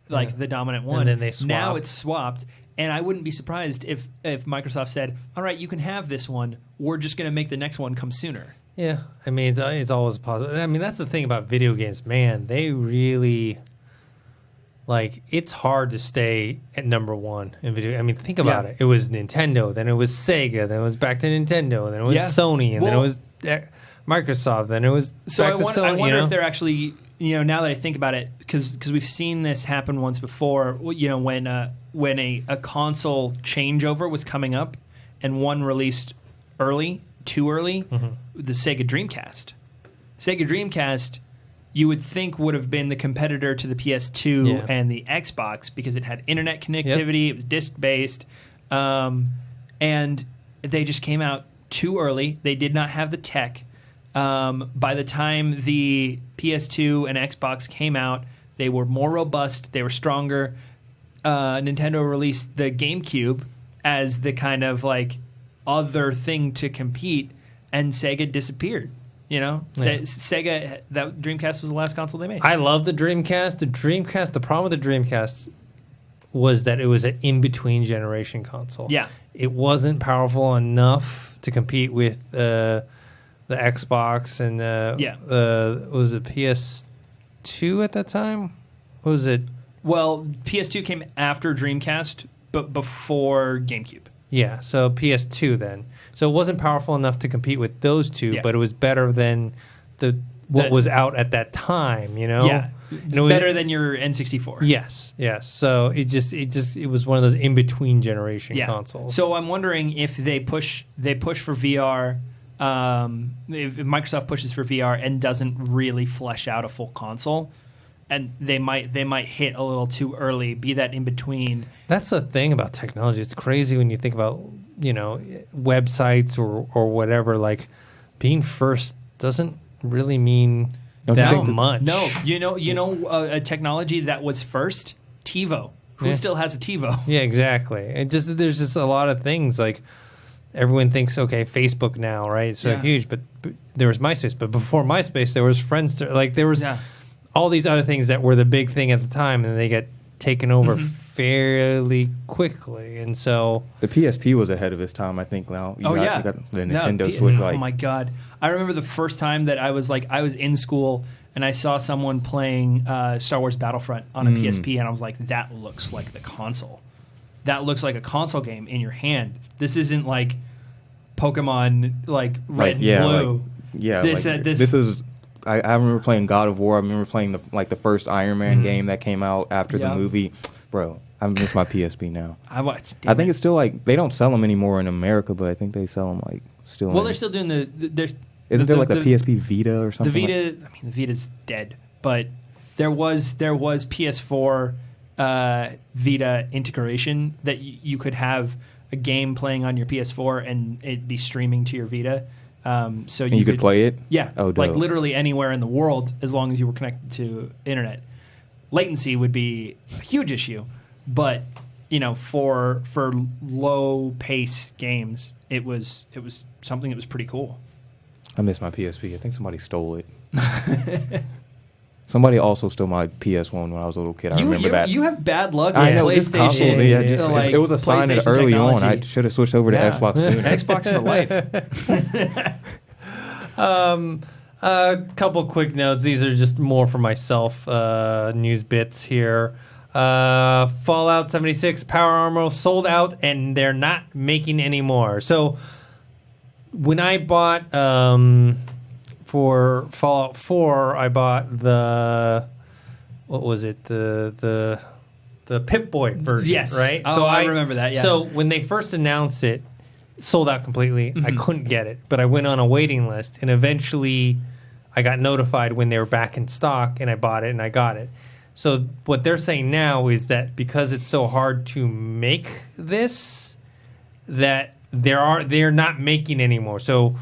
dominant one. And then they swapped. Now it's swapped, and I wouldn't be surprised if Microsoft said, "All right, you can have this one. We're just going to make the next one come sooner." Yeah, I mean it's always possible. I mean that's the thing about video games, man. They really it's hard to stay at number one in video. I mean, think about it. It was Nintendo, then it was Sega, then it was back to Nintendo, then it was Sony, and then it was Microsoft, then it was back to Sony. I wonder if they're actually, now that I think about it, because we've seen this happen once before, when a console changeover was coming up and one released too early, the Sega Dreamcast. Sega Dreamcast, you would think would have been the competitor to the PS2 and the Xbox because it had internet connectivity, it was disc-based, and they just came out too early. They did not have the tech. By the time the PS2 and Xbox came out, they were more robust. They were stronger. Nintendo released the GameCube as the kind of like other thing to compete, and Sega disappeared. You know, Sega, that Dreamcast was the last console they made. I love the Dreamcast. The problem with the Dreamcast was that it was an in-between generation console. Yeah. It wasn't powerful enough to compete with the Xbox and was it PS2 at that time? What was it? Well, PS2 came after Dreamcast, but before GameCube. Yeah, so PS2 then. So it wasn't powerful enough to compete with those two, but it was better than what was out at that time, you know? Yeah. Better than your N64. Yes. So it was one of those in between generation consoles. So I'm wondering if they push for VR, if Microsoft pushes for VR and doesn't really flesh out a full console, and they might hit a little too early, be that in between. That's the thing about technology. It's crazy when you think about, you know, websites or whatever. Like, being first doesn't really mean that much. No, you know, a technology that was first, TiVo. Who still has a TiVo? Yeah, exactly. And there's just a lot of things like. Everyone thinks, okay, Facebook now, right? It's so huge, but there was MySpace. But before MySpace, there was Friendster. Like, there was all these other things that were the big thing at the time, and they get taken over fairly quickly. And so the PSP was ahead of its time, I think. Now you got the Nintendo Switch. Oh my God! I remember the first time that I was in school and I saw someone playing Star Wars Battlefront on a PSP, and I was like, that looks like the console. That looks like a console game in your hand. This isn't like Pokemon, like red and blue. This is. I remember playing God of War. I remember playing the first Iron Man game that came out after the movie. Bro, I miss my PSP now. I think it's still like they don't sell them anymore in America, but I think they sell them like still. Well, they're still doing Isn't there like a PSP Vita or something? The Vita, the Vita's dead, but there was PS4 Vita integration that you could have a game playing on your PS4 and it'd be streaming to your Vita. So you could play it? Yeah. Oh, like literally anywhere in the world as long as you were connected to internet. Latency would be a huge issue, but you know, for low pace games, it was something that was pretty cool. I miss my PSP. I think somebody stole it. Somebody also stole my PS1 when I was a little kid. I remember that. You have bad luck. I know, just consoles. It was a sign that early on. I should have switched over to Xbox sooner. Xbox for life. A couple quick notes. These are just more for myself. News bits here. Fallout 76 Power Armor sold out, and they're not making any more. So when I bought for Fallout 4, I bought the Pip-Boy version. Yes, right. Oh, so I remember that. Yeah. So when they first announced it, sold out completely. I couldn't get it, but I went on a waiting list, and eventually I got notified when they were back in stock, and I bought it and I got it. So what they're saying now is that because it's so hard to make this, that they're not making anymore. So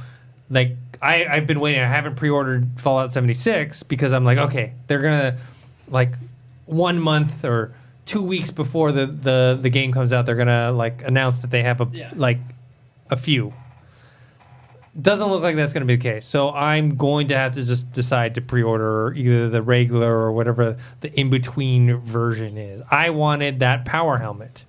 like I've been waiting. I haven't pre-ordered Fallout 76 because I'm like, okay, they're gonna like 1 month or 2 weeks before the game comes out, they're gonna like announce that they have a few. Doesn't look like that's going to be the case. So I'm going to have to just decide to pre-order either the regular or whatever the in-between version is. I wanted that power helmet.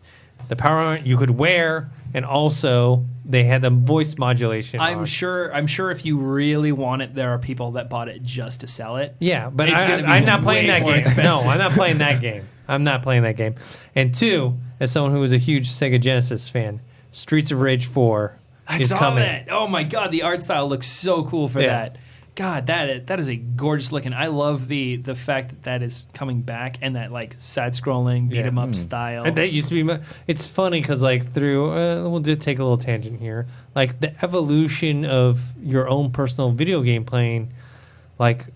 The power helmet you could wear, and also they had the voice modulation. I'm sure if you really want it, there are people that bought it just to sell it. Yeah, but I'm not playing that game. No, I'm not playing that game. I'm not playing that game. And two, as someone who was a huge Sega Genesis fan, Streets of Rage 4 is coming. That. Oh my God, the art style looks so cool for that. God, that is a gorgeous looking. I love the fact that is coming back and that like side scrolling beat 'em up style. And that used to be. It's funny because like through we'll take a little tangent here. Like the evolution of your own personal video game playing, like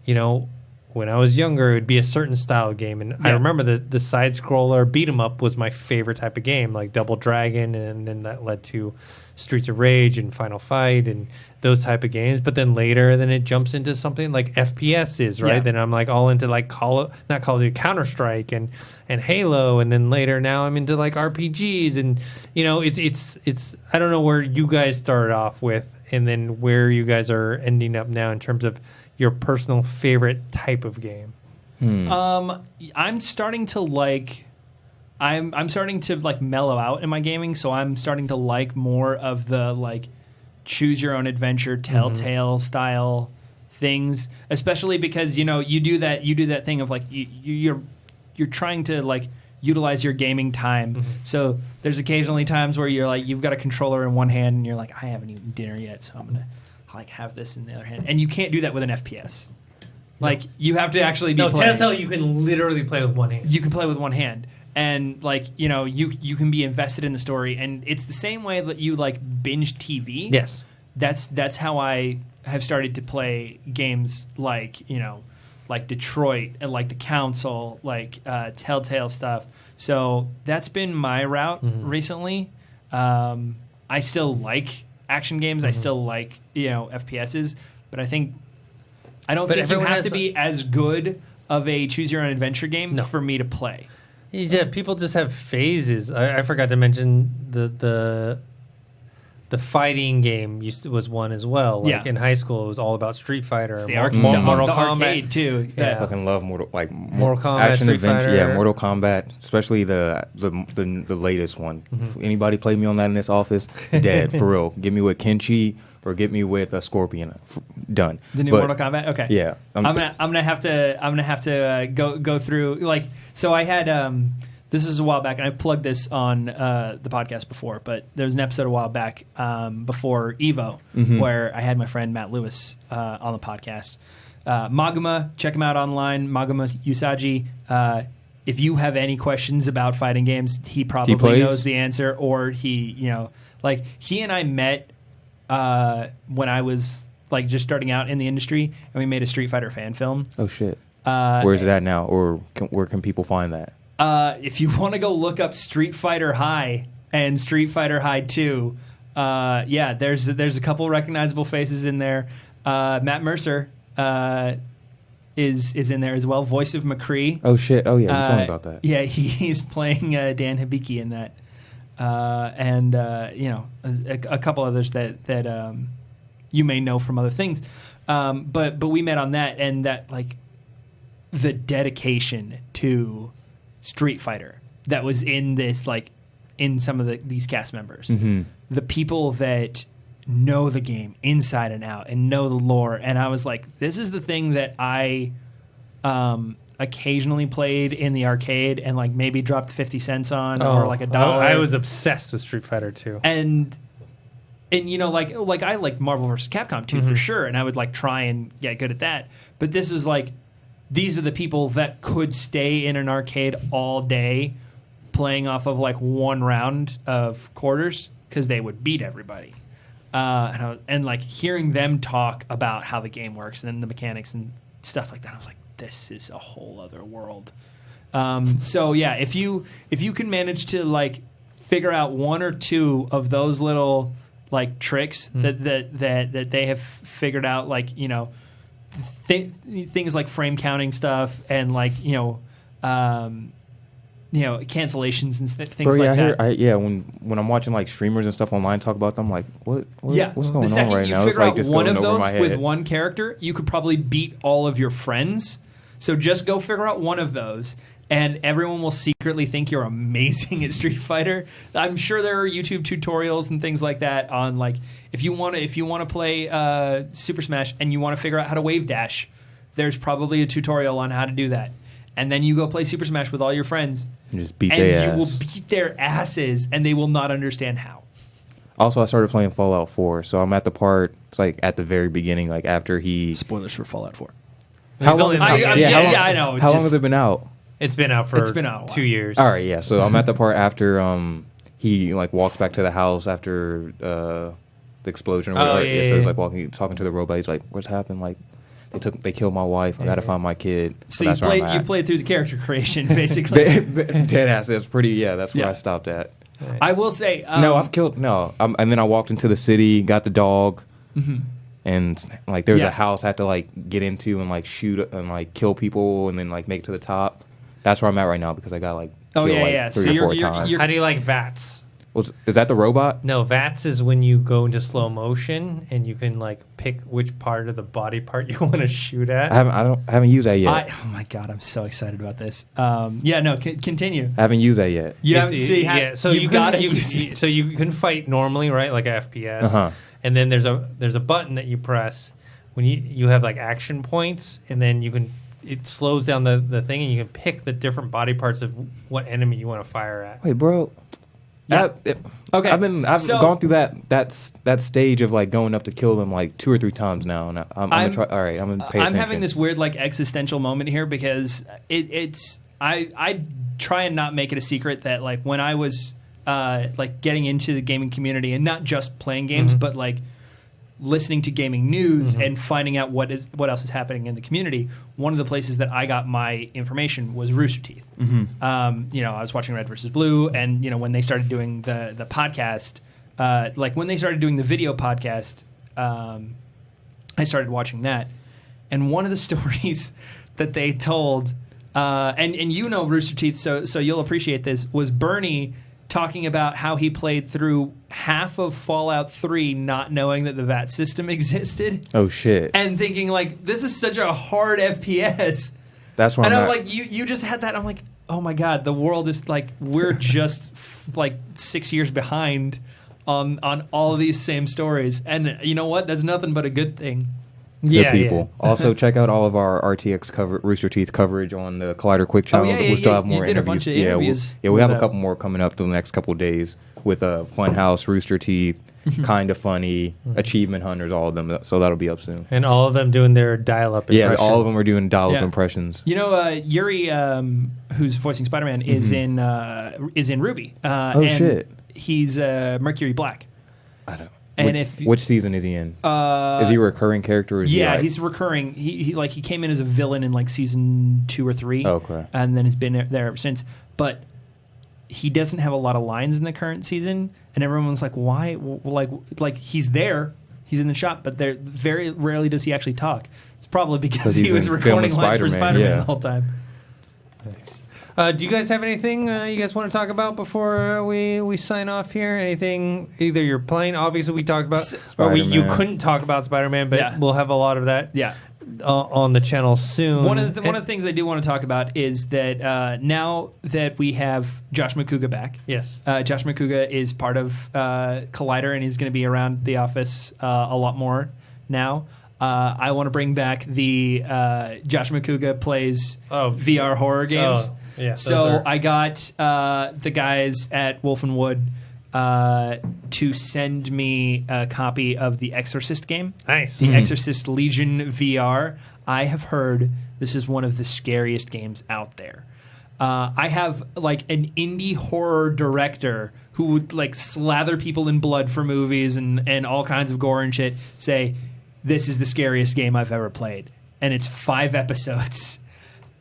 when I was younger, it would be a certain style of game. And I remember the side-scroller beat-em-up was my favorite type of game, like Double Dragon, and then that led to Streets of Rage and Final Fight and those type of games. But then later, it jumps into something like FPS is, right? Then I'm like all into like not Call of Duty, Counter-Strike and Halo. And then later now I'm into like RPGs. And, you know, it's I don't know where you guys started off with and then where you guys are ending up now in terms of your personal favorite type of game. I'm starting to like mellow out in my gaming, so I'm starting to like more of the like choose your own adventure Telltale style things, especially because you do that thing of like you're trying to like utilize your gaming time. So there's occasionally times where you're like you've got a controller in one hand and you're like I haven't eaten dinner yet, so I'm gonna like have this in the other hand, and you can't do that with an FPS. Like you have to actually be playing. Telltale you can literally play with one hand. You can play with one hand, and like you can be invested in the story, and it's the same way that you like binge TV. Yes, that's how I have started to play games like like Detroit and like The Council, like Telltale stuff. So that's been my route recently. I still like action games. I still like FPSs, but I don't think you have to be as good of a choose your own adventure game for me to play. Yeah, people just have phases. I forgot to mention the fighting game was one as well. Like in high school, it was all about Street Fighter. It's the Mortal Kombat arcade too. Yeah, I fucking love Mortal Kombat, action Street adventure. Fighter. Yeah, Mortal Kombat, especially the latest one. If anybody played me on that in this office, dead for real. Get me with Kenshi or get me with a Scorpion. Done. The new Mortal Kombat. Okay. Yeah, I'm gonna have to go through like so. I had this is a while back, and I plugged this on the podcast before, but there was an episode a while back before Evo where I had my friend Matt Lewis on the podcast. Maguma, check him out online, Maguma Usagi. If you have any questions about fighting games, he probably knows the answer, or he and I met when I was like just starting out in the industry, and we made a Street Fighter fan film. Oh, shit. Where's it at now, or where can people find that? If you want to go look up Street Fighter High and Street Fighter High 2, there's a couple recognizable faces in there. Matt Mercer is in there as well, voice of McCree. Oh shit! Oh yeah, you told me about that. Yeah, he's playing Dan Hibiki in that, and a couple others that you may know from other things. But we met on that, and that like the dedication to Street Fighter that was in this, like in some of these cast members, the people that know the game inside and out and know the lore. And I was like, this is the thing that I occasionally played in the arcade and like maybe dropped 50 cents on or like $1. I was obsessed with Street Fighter 2. And like I like Marvel vs. Capcom 2 for sure, and I would like try and get good at that. But this is like, these are the people that could stay in an arcade all day playing off of like one round of quarters because they would beat everybody. And like hearing them talk about how the game works and the mechanics and stuff like that, I was like, this is a whole other world. So yeah, if you can manage to like figure out one or two of those little like tricks that they have figured out, like things like frame counting stuff and like cancellations and things like that. When I'm watching like streamers and stuff online talk about them, I'm like, what's going on right now? The second you figure out just one of going over those my with head. one character, you could probably beat all of your friends. So just go figure out one of those, and everyone will secretly think you're amazing at Street Fighter. I'm sure there are YouTube tutorials and things like that on like if you want to play Super Smash and you want to figure out how to wave dash, there's probably a tutorial on how to do that. And then you go play Super Smash with all your friends. And just beat their ass. And you will beat their asses, and they will not understand how. Also, I started playing Fallout 4, so I'm at the part, it's like at the very beginning, like after he... Spoilers for Fallout 4. How long? I know. How long has it been out? It's been out for 2 years. All right, yeah. So I'm at the part after he like walks back to the house after the explosion or whatever. So he's like talking to the robot. He's like, "What's happened?" Like, they killed my wife. I gotta find my kid. So you played through the character creation, basically. Dead ass. That's pretty. Yeah, that's where I stopped at. Nice. I will say and then I walked into the city, got the dog, and like there's a house I had to like get into and like shoot and like kill people and then like make it to the top. That's where I'm at right now because I got like killed like 3 or 4 times. How do you like VATS? Is that the robot? No, VATS is when you go into slow motion and you can like pick which part of the body part you want to shoot at. I haven't used that yet. Oh my god, I'm so excited about this. Continue. I haven't used that yet. You haven't seen. So you got it. So you can fight normally, right? Like a FPS. And then there's a button that you press when you have like action points, and then it slows down the thing, and you can pick the different body parts of what enemy you want to fire at. Wait, bro. Yeah. Okay. I've gone through that stage of like going up to kill them like 2 or 3 times now, and I'm gonna try. All right, I'm gonna pay attention. I'm having this weird like existential moment here because I try and not make it a secret that like when I was like getting into the gaming community and not just playing games, but like listening to gaming news and finding out what else is happening in the community. One of the places that I got my information was Rooster Teeth. I was watching Red vs. Blue, and when they started doing the podcast, like when they started doing the video podcast, I started watching that. And one of the stories that they told, and Rooster Teeth, so you'll appreciate this, was Bernie talking about how he played through half of Fallout 3 not knowing that the VAT system existed. Oh, shit. And thinking, like, this is such a hard FPS. That's why I'm like, you just had that. I'm like, oh, my God, the world is, like, we're just, like, 6 years behind on all of these same stories. And you know what? That's nothing but a good thing. Good people. Yeah. Also, check out all of our RTX Rooster Teeth coverage on the Collider Quick channel. We still have more interviews. A bunch of interviews. We have a couple more coming up in the next couple of days with Funhouse, Rooster Teeth, Kinda Funny, Achievement Hunters, all of them. So that'll be up soon. And all of them doing their dial-up impression. Yeah, all of them are doing dial-up impressions. Yuri, who's voicing Spider-Man, is in RWBY. Shit. He's Mercury Black. I don't. And which season is he in? Is he a recurring character? Or is he's recurring. He came in as a villain in like season 2 or 3. Okay. And then has been there ever since. But he doesn't have a lot of lines in the current season, and everyone's like, "Why?" Like he's there, he's in the shop, but very rarely does he actually talk. It's probably because he was recording lines for Spider-Man the whole time. Do you guys have anything you guys want to talk about before we sign off here? Anything either you're playing? Obviously, we talked about you couldn't talk about Spider-Man, but we'll have a lot of that on the channel soon. One of the things I do want to talk about is that now that we have Josh McCouga back, Josh McCouga is part of Collider, and he's going to be around the office a lot more now. I want to bring back the Josh McCouga plays VR horror games. Yeah, so I got the guys at Wolf and Wood to send me a copy of the Exorcist game. Nice. The Exorcist Legion VR. I have heard this is one of the scariest games out there. I have like an indie horror director who would like slather people in blood for movies and all kinds of gore and shit say, this is the scariest game I've ever played. And it's 5 episodes.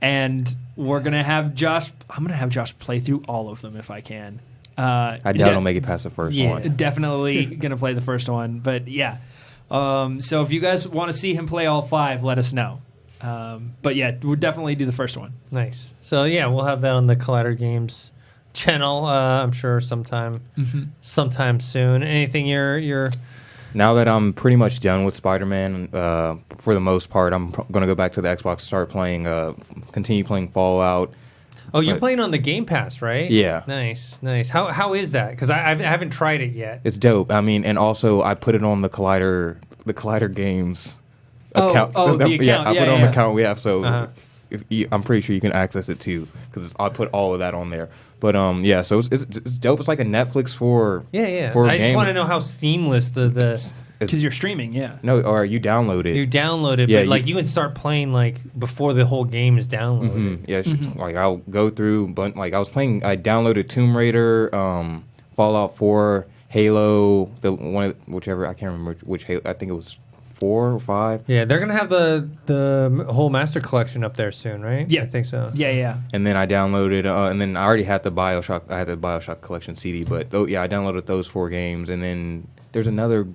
And we're going to have Josh... I'm going to have Josh play through all of them if I can. I doubt I'll make it past the first one. Definitely going to play the first one. But yeah. So if you guys want to see him play all 5, let us know. But yeah, we'll definitely do the first one. Nice. So yeah, we'll have that on the Collider Games channel, I'm sure sometime soon. Anything you're... Now that I'm pretty much done with Spider-Man, for the most part, I'm going to go back to the Xbox, start playing, continue playing Fallout. Oh, you're playing on the Game Pass, right? Yeah. Nice. How is that? Because I haven't tried it yet. It's dope. I mean, and also I put it on the Collider Games account. The account. Yeah, I put it on the account we have, so I'm pretty sure you can access it too, because I put all of that on there. But so it's dope. It's like a Netflix for For I just want to know how seamless the because you're streaming, No, or you download it. You download it, but like you can start playing like before the whole game is downloaded. Yeah, like I'll go through, but like I downloaded Tomb Raider, Fallout 4, Halo, whichever I can't remember which Halo. I think it was 4 or 5. Yeah, they're gonna have the whole Master Collection up there soon, right? Yeah, I think so. Yeah. And then I downloaded, and then I already had the BioShock. I had the BioShock Collection CD, but I downloaded those 4 games, and then there's another.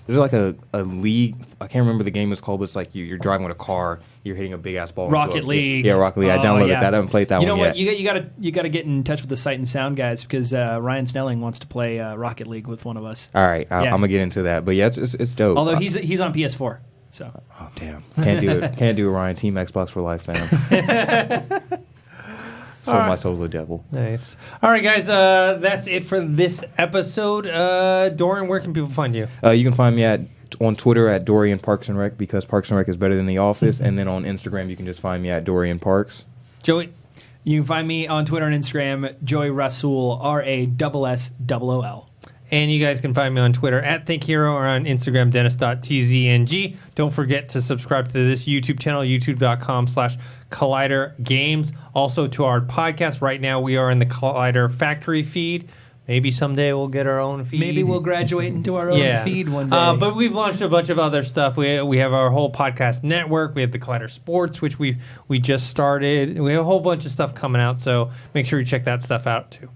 There's like a league. I can't remember the game is called, but it's like you're driving with a car. You're hitting a big ass ball. Rocket League. Yeah, Rocket League. I downloaded that. I haven't played that one yet. You know what? You got to get in touch with the Sight and Sound guys because Ryan Snelling wants to play Rocket League with one of us. All right, I'm gonna get into that. But yeah, it's dope. Although he's on PS4, so. Oh damn! Can't do it. Can't do it, Ryan. Team Xbox for life, fam. Sold my soul to the devil. Nice. All right, guys. That's it for this episode. Dorian, where can people find you? You can find me on Twitter at Dorian Parks and Rec because Parks and Rec is better than The Office, and then on Instagram you can just find me at Dorian Parks. Joey, you can find me on Twitter and Instagram, Joey Rasool, RASSOOL. And you guys can find me on Twitter at ThinkHero or on Instagram, Dennis.tzng. Don't forget to subscribe to this YouTube channel, youtube.com/Collider Games. Also to our podcast. Right now we are in the Collider Factory feed. Maybe someday we'll get our own feed. Maybe we'll graduate into our own feed one day. But we've launched a bunch of other stuff. We have our whole podcast network. We have the Collider Sports, which we just started. We have a whole bunch of stuff coming out, so make sure you check that stuff out too.